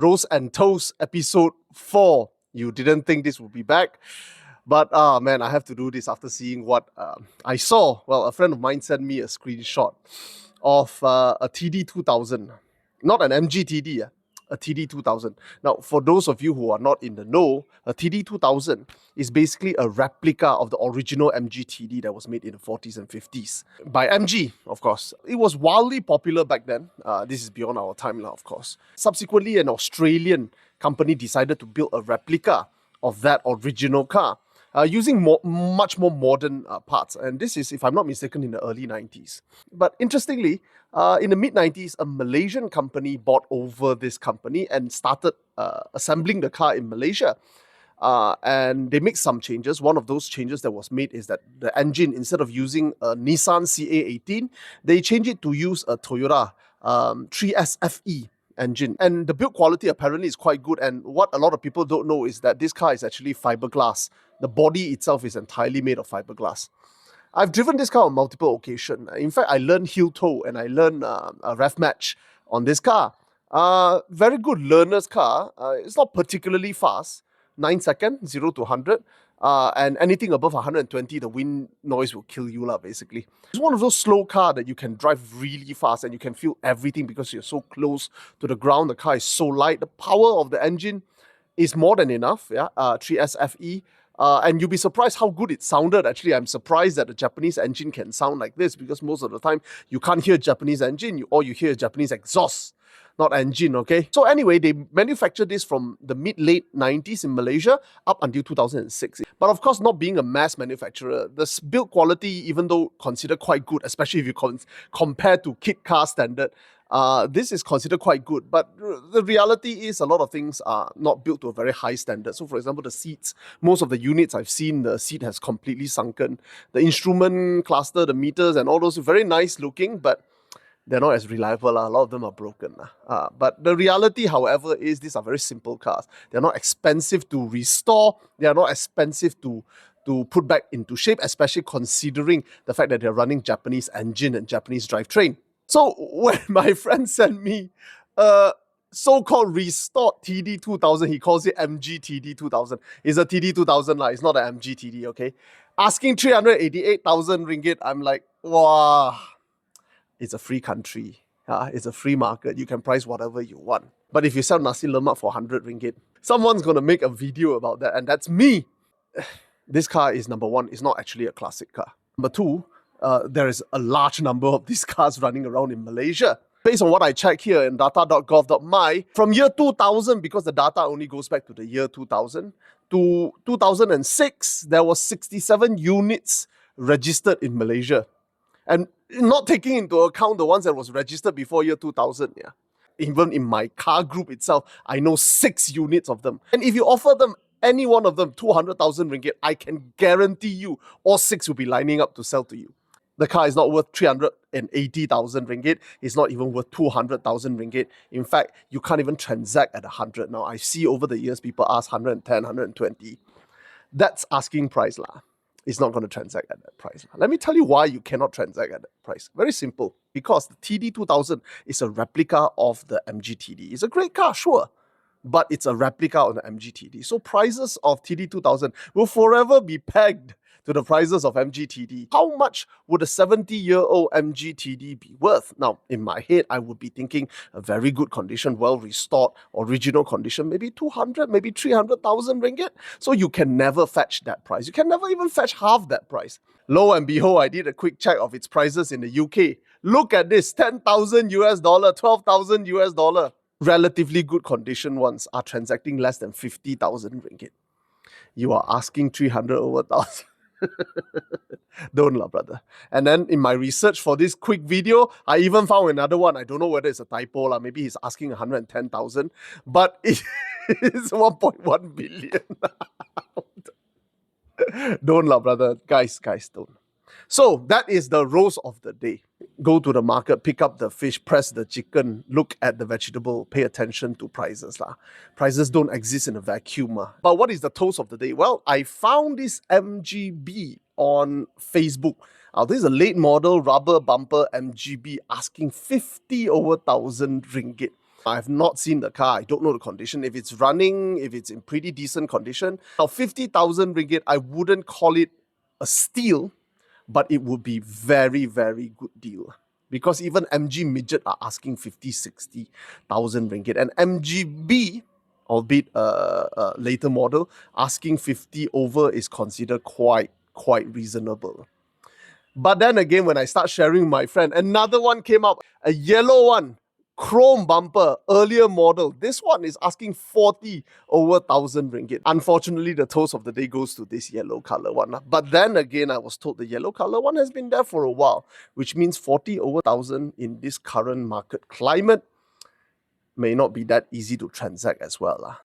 Rose and Toast episode 4. You didn't think this would be back, but man, I have to do this after seeing what I saw. Well, a friend of mine sent me a screenshot of a TD2000, not an MG TD, a TD2000. Now, for those of you who are not in the know, a TD2000 is basically a replica of the original MG TD that was made in the 40s and 50s by MG, of course. It was wildly popular back then. This is beyond our time now, of course. Subsequently, an Australian company decided to build a replica of that original car. Using much more modern parts. And this is, if I'm not mistaken, in the early 90s. But interestingly, in the mid-90s, a Malaysian company bought over this company and started assembling the car in Malaysia. And they make some changes. One of those changes that was made is that the engine, instead of using a Nissan CA18, they changed it to use a Toyota 3SFE engine. And the build quality apparently is quite good. And what a lot of people don't know is that this car is actually fiberglass. The body itself is entirely made of fiberglass. I've driven this car on multiple occasions. In fact, I learned heel toe and I learned a ref match on this car. Very good learner's car. It's not particularly fast. 9 seconds, 0 to 100. And anything above 120, the wind noise will kill you, basically. It's one of those slow cars that you can drive really fast and you can feel everything because you're so close to the ground. The car is so light. The power of the engine is more than enough. 3SFE. And you'll be surprised how good it sounded. Actually, I'm surprised that a Japanese engine can sound like this because most of the time you can't hear Japanese engine, all you hear is Japanese exhaust, not engine, okay? So anyway, they manufactured this from the mid-late 90s in Malaysia up until 2006. But of course, not being a mass manufacturer, the build quality, even though considered quite good, especially if you compare to kit car standard, this is considered quite good, but the reality is a lot of things are not built to a very high standard. So for example, the seats, most of the units I've seen, the seat has completely sunken. The instrument cluster, the meters and all those are very nice looking, but they're not as reliable. A lot of them are broken. But the reality, however, is these are very simple cars. They're not expensive to restore. They are not expensive to put back into shape, especially considering the fact that they're running Japanese engine and Japanese drivetrain. So when my friend sent me a so-called restored TD2000, he calls it MG TD2000. It's a TD2000, it's not an MG TD, okay? Asking 388,000 ringgit, I'm like, wow, it's a free country. It's a free market. You can price whatever you want. But if you sell nasi lemak for 100 ringgit, someone's going to make a video about that, and that's me. This car is, number one, it's not actually a classic car. Number two, there is a large number of these cars running around in Malaysia. Based on what I check here in data.gov.my, from year 2000, because the data only goes back to the year 2000, to 2006, there was 67 units registered in Malaysia. And not taking into account the ones that was registered before year 2000, Even in my car group itself, I know 6 units of them. And if you offer them any one of them 200,000 ringgit, I can guarantee you all 6 will be lining up to sell to you. The car is not worth 380,000 ringgit. It's not even worth 200,000 ringgit. In fact, you can't even transact at 100. Now, I see over the years people ask 110, 120. That's asking price lah. It's not going to transact at that price. Let me tell you why you cannot transact at that price. Very simple. Because the TD2000 is a replica of the MG TD. It's a great car, sure, but it's a replica of the MG TD. So prices of TD2000 will forever be pegged to the prices of MG TD. How much would a 70-year-old MG TD be worth? Now, in my head, I would be thinking a very good condition, well-restored, original condition, maybe 200, maybe 300,000 ringgit. So you can never fetch that price. You can never even fetch half that price. Lo and behold, I did a quick check of its prices in the UK. Look at this, 10,000 US dollar, 12,000 US dollar. Relatively good condition ones are transacting less than 50,000 ringgit. You are asking 300 over 1,000. Don't lah, brother. And then in my research for this quick video, I even found another one. I don't know whether it's a typo lah. Maybe he's asking 110,000, but it is 1.1 billion. Don't lah, brother. Guys, don't. So that is the roast of the day. Go to the market, pick up the fish, press the chicken, look at the vegetable, pay attention to prices lah. Prices don't exist in a vacuum. But what is the toast of the day? Well, I found this MGB on Facebook. This is a late model rubber bumper MGB asking 50 over 1,000 ringgit. I have not seen the car. I don't know the condition. If it's running, if it's in pretty decent condition. Now, 50,000 ringgit, I wouldn't call it a steal, but it would be very, very good deal. Because even MG Midget are asking 50, 60,000 ringgit. And MGB, albeit a later model, asking 50 over is considered quite reasonable. But then again, when I start sharing with my friend, another one came up, a yellow one, chrome bumper, earlier model. This one is asking 40 over 1,000 ringgit. Unfortunately, the toast of the day goes to this yellow color one. But then again, I was told the yellow color one has been there for a while, which means 40 over 1,000 in this current market climate may not be that easy to transact as well.